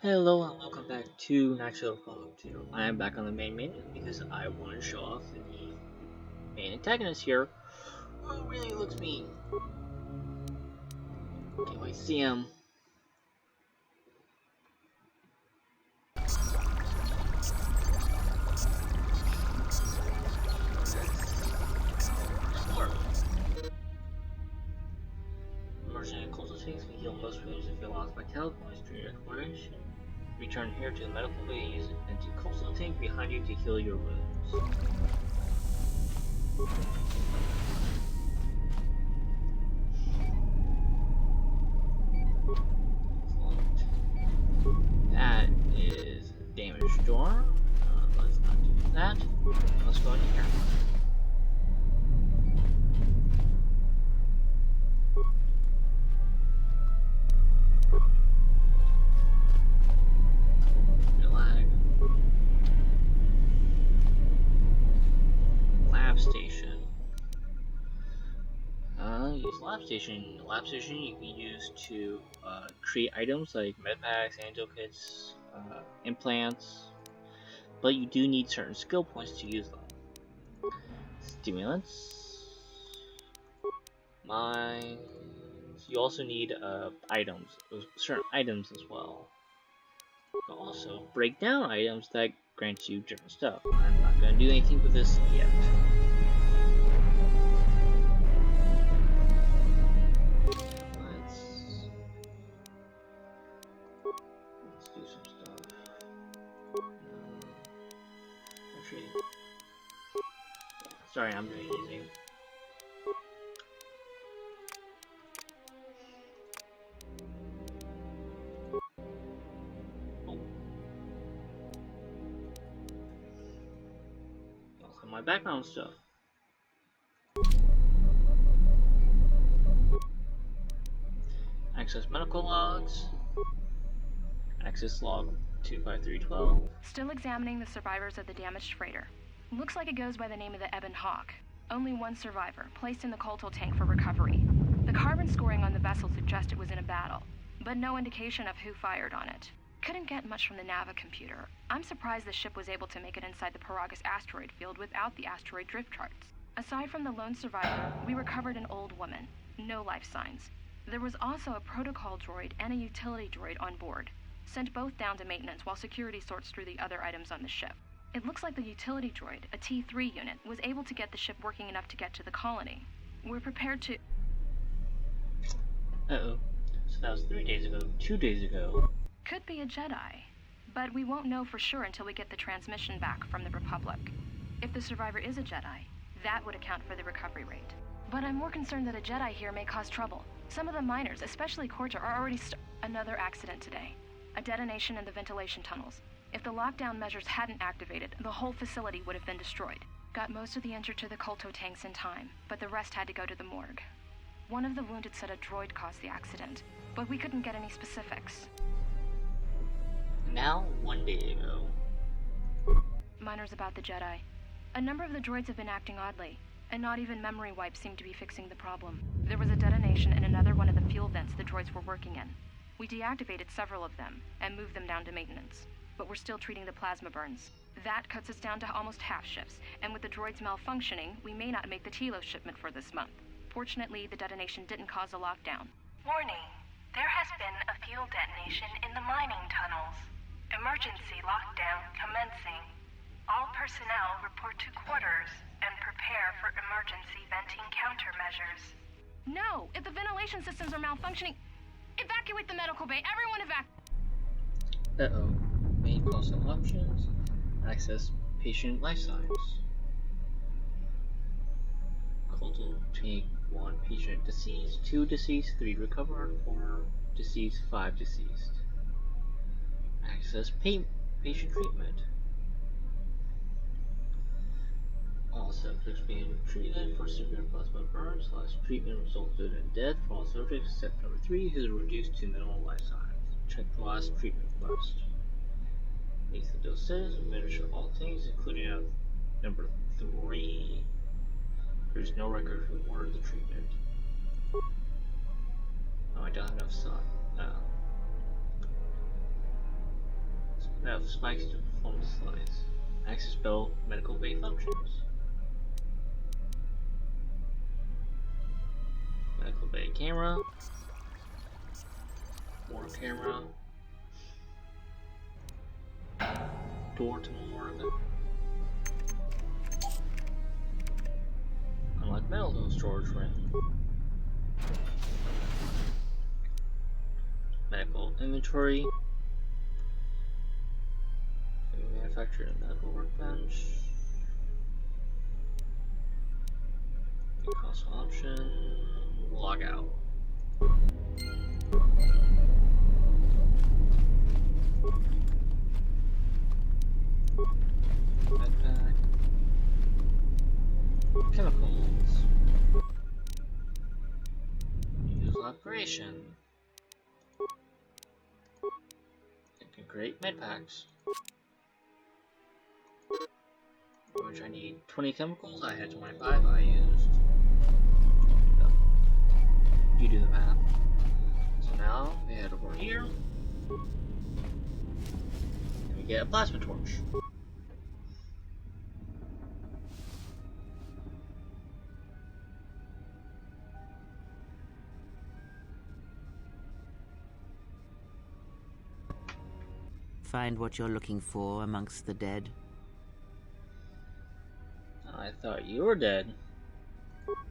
Hello and welcome back to Natural Fallout 2. I am back on the main menu because I want to show off the main antagonist here, who really looks mean. Can't wait to see him. Explore. Emerging coastal tanks can heal most wounds if you lost vitality points during your exploration. Return here to the medical bay and use an empty coastal tank behind you to heal your wounds. That is damage door. Let's not do that. Let's go in here. Lab station. Use lab station. Lab station you can use to create items like medpacks, antidote kits, implants, but you do need certain skill points to use them. Stimulants, mines. You also need items, certain items as well. You can also break down items that grant you different stuff. I'm not going to do anything with this yet. Let's do some stuff. Actually, sorry, I'm doing easy. Also, my background stuff. Access medical logs. Access log 25312. Still examining the survivors of the damaged freighter. Looks like it goes by the name of the Ebon Hawk. Only one survivor, placed in the coltal tank for recovery. The carbon scoring on the vessel suggests it was in a battle, but no indication of who fired on it. Couldn't get much from the Nava computer. I'm surprised the ship was able to make it inside the Paragus asteroid field without the asteroid drift charts. Aside from the lone survivor, we recovered an old woman. No life signs. There was also a protocol droid and a utility droid on board. Sent both down to maintenance while security sorts through the other items on the ship. It looks like the utility droid, a T3 unit, was able to get the ship working enough to get to the colony. We're prepared to... Uh-oh. So that was 3 days ago. 2 days ago. Could be a Jedi. But we won't know for sure until we get the transmission back from the Republic. If the survivor is a Jedi, that would account for the recovery rate. But I'm more concerned that a Jedi here may cause trouble. Some of the miners, especially Corta, are already Another accident today. A detonation in the ventilation tunnels. If the lockdown measures hadn't activated, the whole facility would have been destroyed. Got most of the injured to the colto tanks in time, but the rest had to go to the morgue. One of the wounded said a droid caused the accident, but we couldn't get any specifics. Now, 1 day ago. Miners about the Jedi. A number of the droids have been acting oddly, and not even memory wipes seem to be fixing the problem. There was a detonation in another one of the fuel vents the droids were working in. We deactivated several of them and moved them down to maintenance, but we're still treating the plasma burns. That cuts us down to almost half shifts, and with the droids malfunctioning, we may not make the Telos shipment for this month. Fortunately, the detonation didn't cause a lockdown. Warning, there has been a fuel detonation in the mining tunnels. Emergency lockdown commencing. All personnel report to quarters and prepare for emergency venting countermeasures. No! If the ventilation systems are malfunctioning, evacuate the medical bay! Everyone Uh-oh. Main console options. Access patient life signs. Coltal tank 1 patient deceased, 2 deceased, 3 recovered, 4 deceased, 5 deceased. Access patient treatment. All subjects being treated for severe plasma burns. Last treatment resulted in death for all subjects except number 3, who is reduced to minimal life signs. Check the last treatment first. Makes the doses, administer all things, including number 3. There's no record for order of the treatment. Oh, I don't have enough sun. Now spikes to performance slides. Access bell medical bay functions. Medical bay camera. More camera. Door to morgue. Unlock metal storage room. Medical inventory. Manufactured medical workbench. Console option. Log out. Backpack. Chemicals. Use operation. You can create med packs. Which I need 20 chemicals. I had 25. I used. You do the math. So now we head over here. And we get a plasma torch. Find what you're looking for amongst the dead? I thought you were dead.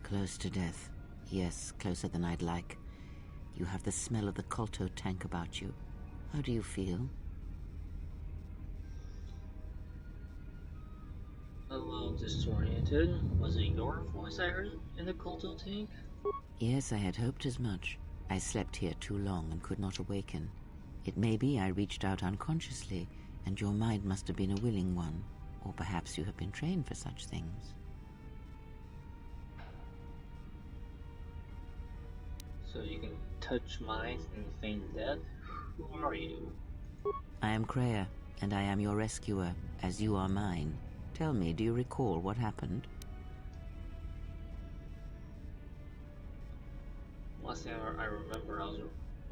Close to death. Yes, closer than I'd like. You have the smell of the Kolto tank about you. How do you feel? A little disoriented. Was it your voice I heard in the Kolto tank? Yes, I had hoped as much. I slept here too long and could not awaken. It may be I reached out unconsciously, and your mind must have been a willing one. Or perhaps you have been trained for such things. So you can touch minds and feign death? Who are you? I am Kreia, and I am your rescuer, as you are mine. Tell me, do you recall what happened? Last thing I remember, I was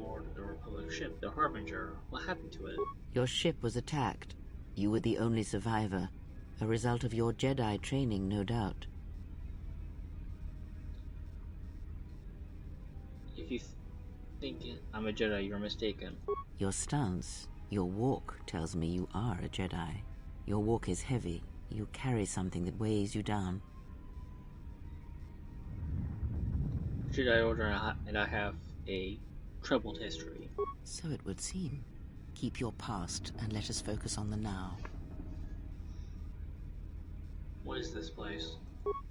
aboard the Republic ship, the Harbinger. What happened to it? Your ship was attacked. You were the only survivor. A result of your Jedi training, no doubt. If you think I'm a Jedi, you're mistaken. Your stance, your walk tells me you are a Jedi. Your walk is heavy. You carry something that weighs you down. Jedi Order and I have a troubled history. So it would seem. Keep your past and let us focus on the now. What is this place?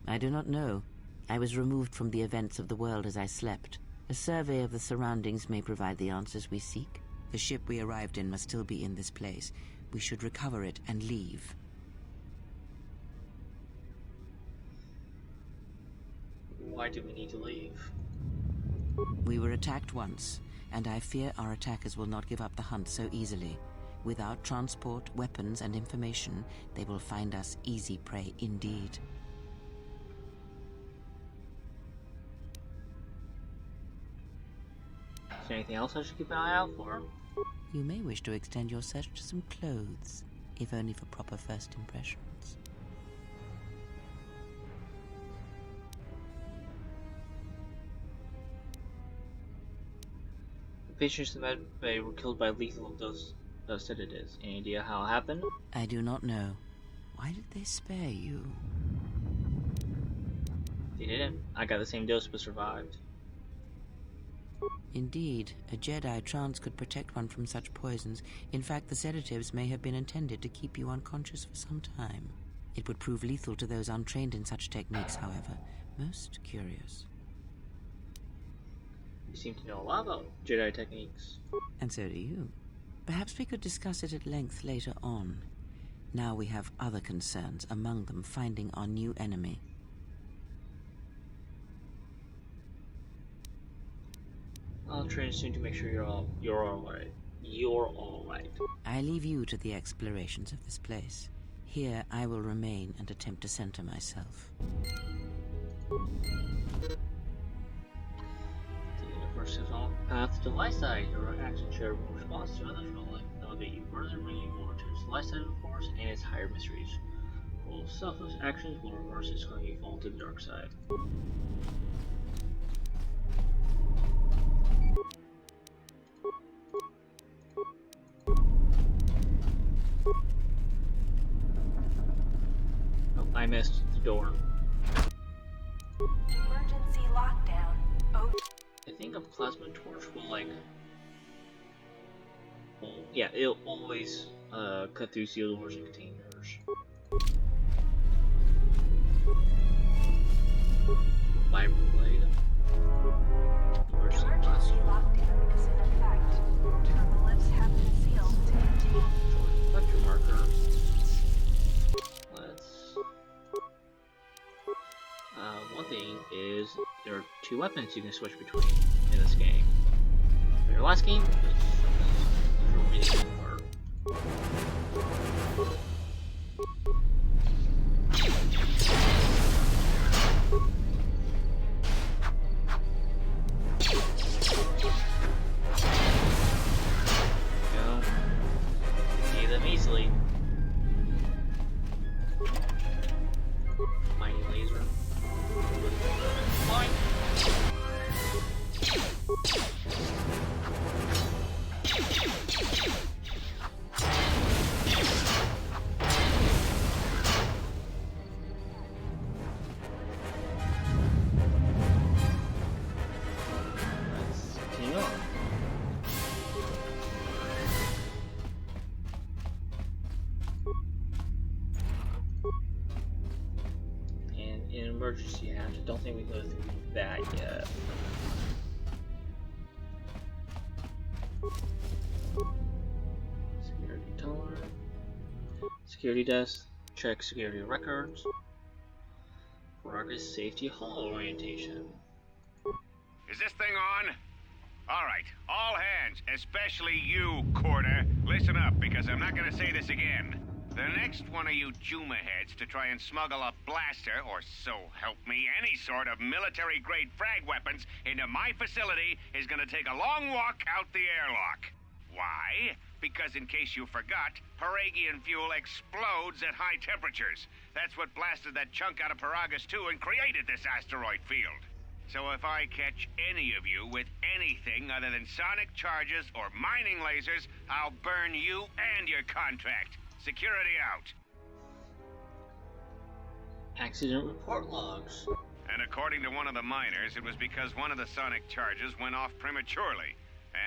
I do not know. I was removed from the events of the world as I slept. A survey of the surroundings may provide the answers we seek. The ship we arrived in must still be in this place. We should recover it and leave. Why do we need to leave? We were attacked once, and I fear our attackers will not give up the hunt so easily. Without transport, weapons, and information, they will find us easy prey indeed. Is there anything else I should keep an eye out for? You may wish to extend your search to some clothes, if only for proper first impressions. The patients in the med bay were killed by lethal dose of sedatives. Any idea how it happened? I do not know. Why did they spare you? They didn't. I got the same dose but survived. Indeed, a Jedi trance could protect one from such poisons. In fact, the sedatives may have been intended to keep you unconscious for some time. It would prove lethal to those untrained in such techniques, however. Most curious. You seem to know a lot about Jedi techniques. And so do you. Perhaps we could discuss it at length later on. Now we have other concerns, among them finding our new enemy. I'll train soon to make sure you're all right. You're all right. I leave you to the explorations of this place. Here I will remain and attempt to center myself. The universe is on path to light side. Your action share response to others will like no elevate you further, bringing you more to its light side of the Force and its higher mysteries. While selfless actions will reverse its causing you fall to the dark side. Oh, I missed the door. Emergency lockdown. Oh. I think a plasma torch will like, well, yeah, it'll always cut through sealed doors and containers. Vibroblade. Emergency lockdown is in effect. Terminal lifts have been sealed to contain. Vector marker. Let's. One thing is there are two weapons you can switch between in this game. For your last game, those were really good part. Go. See them easily. Mighty laser. Mine. Let's continue on. And in emergency hatch, I don't think we go through that yet. Security tower. Security desk. Check security records. Progress safety hall orientation. Is this thing on? Alright, all hands, especially you, Corda. Listen up, because I'm not gonna say this again. The next one of you Juma heads to try and smuggle a blaster, or so help me, any sort of military-grade frag weapons into my facility is gonna take a long walk out the airlock. Why? Because in case you forgot, Paragian fuel explodes at high temperatures. That's what blasted that chunk out of Paragus 2 and created this asteroid field. So if I catch any of you with anything other than sonic charges or mining lasers, I'll burn you and your contract. Security out. Accident report logs. And according to one of the miners, it was because one of the sonic charges went off prematurely.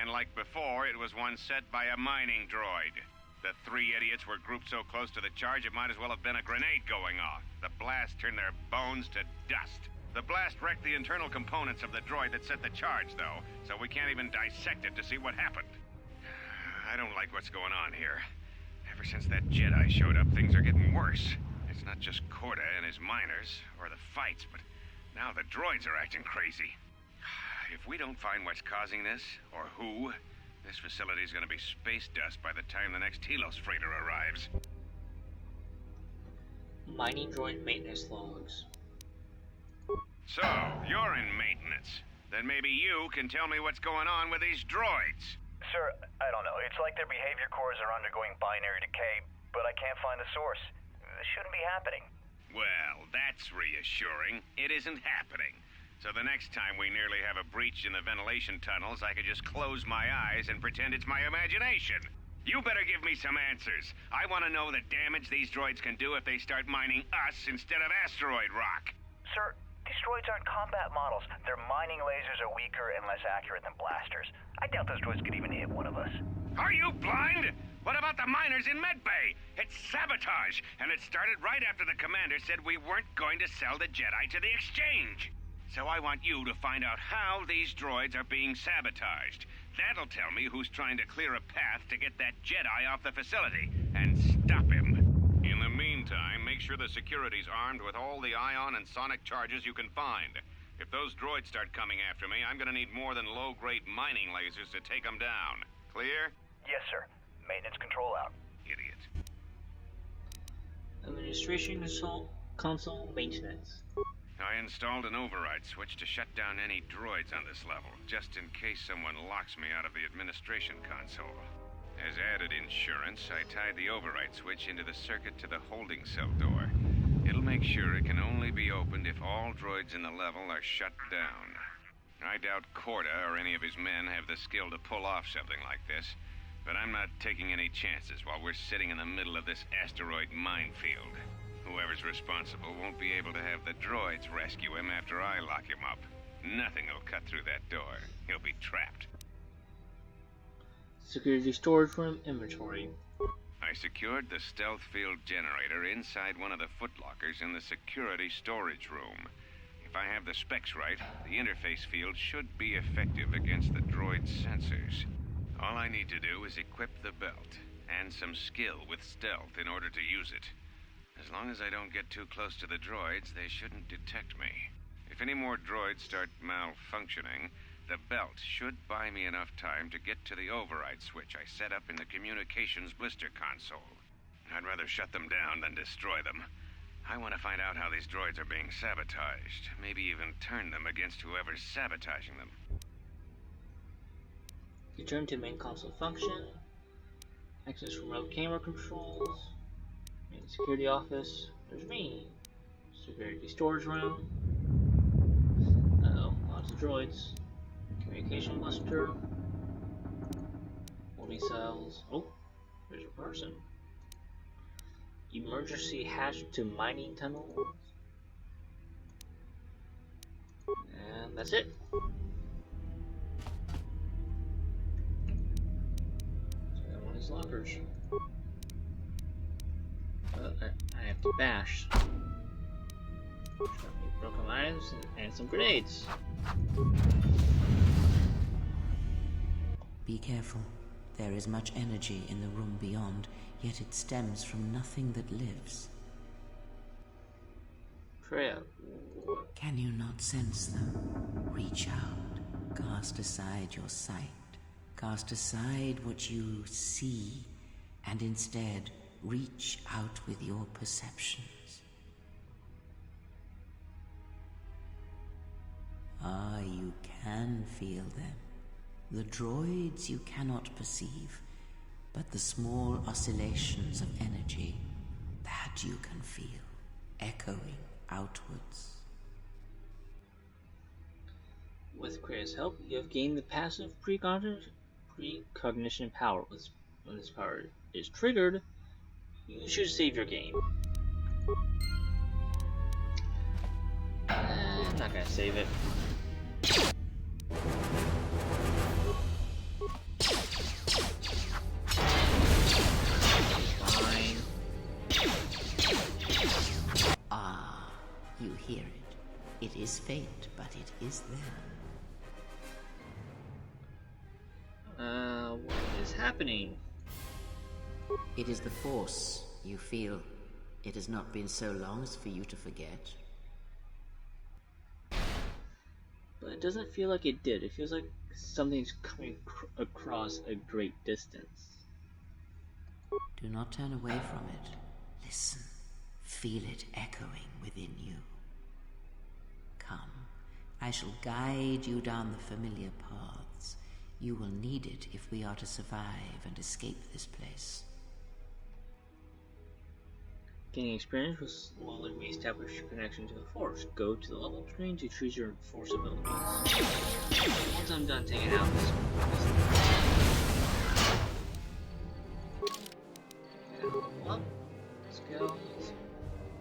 And like before, it was one set by a mining droid. The three idiots were grouped so close to the charge it might as well have been a grenade going off. The blast turned their bones to dust. The blast wrecked the internal components of the droid that set the charge, though, so we can't even dissect it to see what happened. I don't like what's going on here. Ever since that Jedi showed up, things are getting worse. It's not just Corda and his miners, or the fights, but now the droids are acting crazy. If we don't find what's causing this, or who, this facility is going to be space dust by the time the next Telos freighter arrives. Mining droid maintenance logs. So, you're in maintenance. Then maybe you can tell me what's going on with these droids. Sir, I don't know. It's like their behavior cores are undergoing binary decay, but I can't find the source. This shouldn't be happening. Well, that's reassuring. It isn't happening. So the next time we nearly have a breach in the ventilation tunnels, I could just close my eyes and pretend it's my imagination. You better give me some answers. I want to know the damage these droids can do if they start mining us instead of asteroid rock. Sir, these droids aren't combat models. Their mining lasers are weaker and less accurate than blasters. I doubt those droids could even hit one of us. Are you blind? What about the miners in Medbay? It's sabotage, and it started right after the commander said we weren't going to sell the Jedi to the exchange. So I want you to find out how these droids are being sabotaged. That'll tell me who's trying to clear a path to get that Jedi off the facility, and stop him. In the meantime, make sure the security's armed with all the ion and sonic charges you can find. If those droids start coming after me, I'm gonna need more than low-grade mining lasers to take them down. Clear? Yes, sir. Maintenance control out. Idiot. Administration console maintenance. I installed an override switch to shut down any droids on this level, just in case someone locks me out of the administration console. As added in insurance, I tied the override switch into the circuit to the holding cell door. It'll make sure it can only be opened if all droids in the level are shut down. I doubt Corda or any of his men have the skill to pull off something like this, but I'm not taking any chances while we're sitting in the middle of this asteroid minefield. Whoever's responsible won't be able to have the droids rescue him after I lock him up. Nothing will cut through that door. He'll be trapped. Security storage room inventory. I secured the stealth field generator inside one of the footlockers in the security storage room. If I have the specs right, the interface field should be effective against the droid's sensors. All I need to do is equip the belt, and some skill with stealth in order to use it. As long as I don't get too close to the droids, they shouldn't detect me. If any more droids start malfunctioning, the belt should buy me enough time to get to the override switch I set up in the communications blister console. I'd rather shut them down than destroy them. I want to find out how these droids are being sabotaged, maybe even turn them against whoever's sabotaging them. Return to main console function. Access remote camera controls. Main security office. There's me. Security storage room. Uh-oh, lots of droids. Communication blister. Holding cells. Oh, there's a person. Emergency hatch to mining tunnels. And that's it. So that one is lockers. I have to bash. Broken items and some grenades. Be careful. There is much energy in the room beyond, yet it stems from nothing that lives. Freya. Can you not sense them? Reach out. Cast aside your sight. Cast aside what you see, and instead reach out with your perceptions. Ah, you can feel them. The droids you cannot perceive, but the small oscillations of energy, that you can feel, echoing outwards. With Freya's help, you have gained the passive precognition power. When this power is triggered, you should save your game. I'm not gonna save it. Fine. Ah, you hear it. It is faint, but it is there. What is happening? It is the Force, you feel. It has not been so long as for you to forget. But it doesn't feel like it did. It feels like something's coming across a great distance. Do not turn away from it. Listen. Feel it echoing within you. Come. I shall guide you down the familiar paths. You will need it if we are to survive and escape this place. Gaining experience will slowly re-establish your connection to the Force. Go to the level screen to choose your Force abilities. Once I'm done taking out this well, let's go.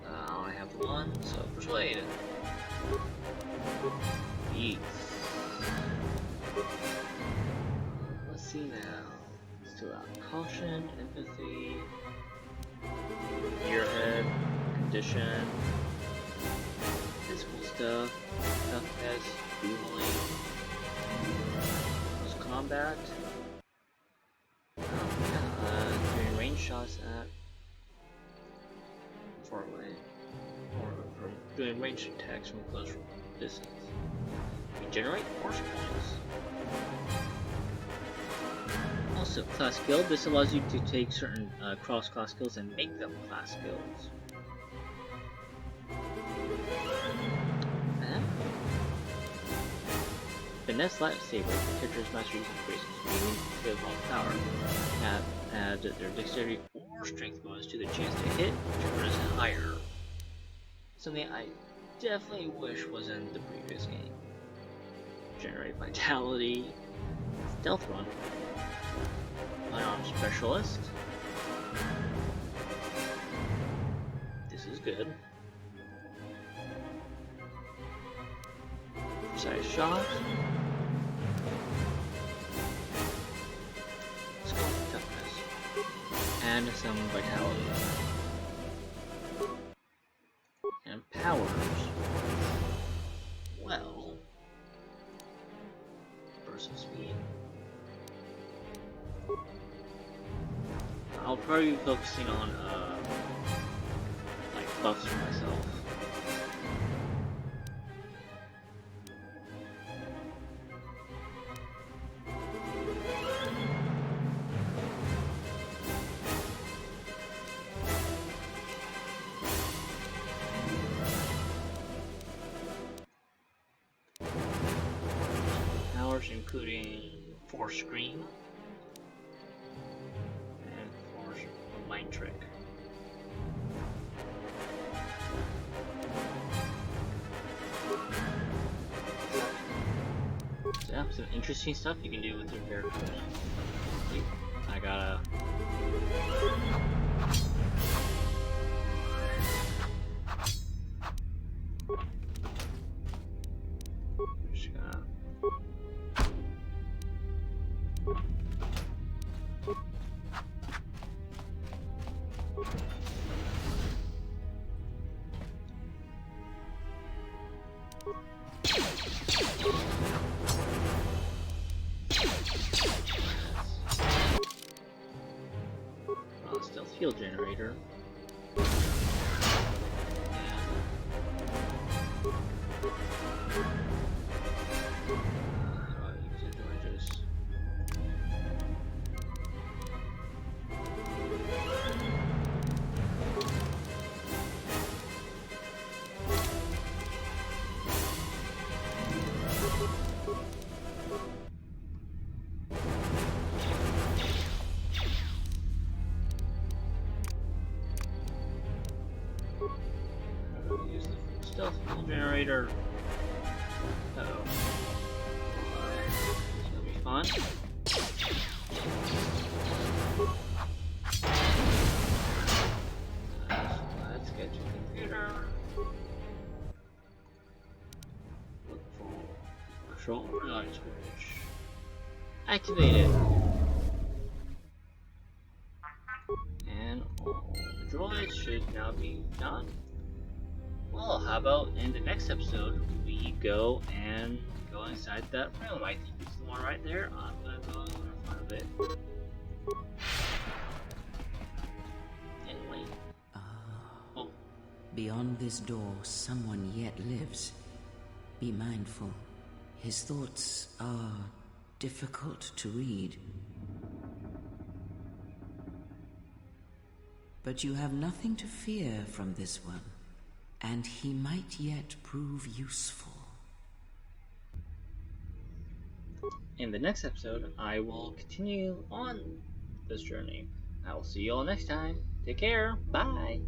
I only have one, so persuade. Eat. Let's see now. Let's do out caution, empathy. Gearhead, condition, physical stuff, toughness, dueling, close combat, doing range shots at far away, or from doing range attacks from close distance. Regenerate force points. Also, class skill. This allows you to take certain cross-class skills and make them class skills. Finesse Lightsaber. The character's master using phrases. Moving to evolve power. Have add their dexterity or strength bonus to the chance to hit, whichever is higher. Something I definitely wish was in the previous game. Generate Vitality, Stealth Run, Unarmed Specialist. This is good. Precise Shot. Scope Toughness. And some Vitality. And Powers. Well. Burst of Speed. I'll probably be focusing on, like, buffs for myself. Powers including Force Scream and Force Mind Trick. So yeah, some interesting stuff you can do with your characters. I gotta... Just gonna... Stealth Field Generator. How do I use it? Do I just... use the Stealth Field Generator. Uh-oh. It's gonna be fun. Let's get to the computer. Look for control light switch. Activated. And all the droids should now be done. Well, how about in the next episode we go inside that room? I think it's the one right there. I'm gonna go in front of it. Anyway. Oh. Beyond this door, someone yet lives. Be mindful. His thoughts are difficult to read. But you have nothing to fear from this one, and he might yet prove useful. In the next episode, I will continue on this journey. I will see you all next time. Take care. Bye.